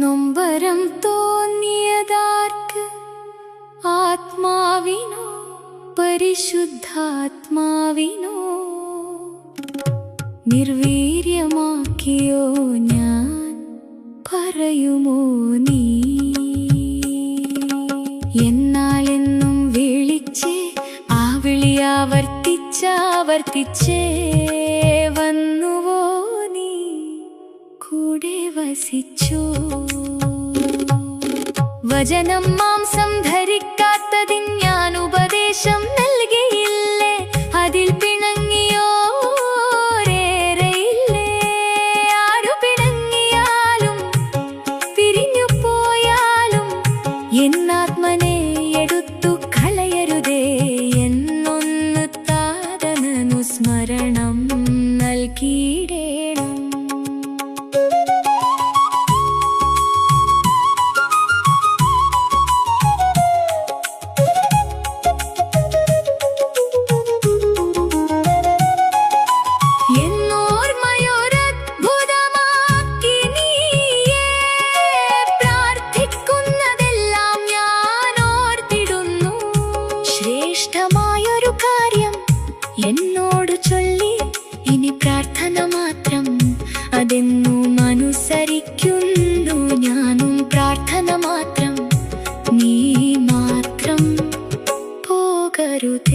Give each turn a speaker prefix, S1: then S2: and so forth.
S1: നൊമ്പരം തോന്നിയതാർക്ക്? ആത്മാവിനോ പരിശുദ്ധാത്മാവിനോ? നിർവീര്യമാക്കിയോ ഞാൻ പറയുമോ നീ? എന്നാലെന്നും വിളിച്ചേ ആ വിളി ആവർത്തിച്ചേ വന്നുവോ നീ? കൂടെ വസിച്ചോ? വചനം മാംസം ധരിക്കാത്തതിന് ഞാൻ ഉപദേശം നൽകിയില്ലേ? അതിൽ പിണങ്ങിയോരേറെയില്ലേ? ആരു പിണങ്ങിയാലും പിരിഞ്ഞു പോയാലും എന്നാത്മനെ എടുത്തു കളയരുതേ എന്നൊന്ന് താതനനുസ്മരണം നൽകിയിടേണം. ശ്രേഷ്ഠമായൊരു കാര്യം എന്നോട് ചൊല്ലി, ഇനി പ്രാർത്ഥന മാത്രം അതെന്നും അനുസരിക്കുന്നു ഞാനും. പ്രാർത്ഥന മാത്രം, നീ മാത്രം പോകരുത്.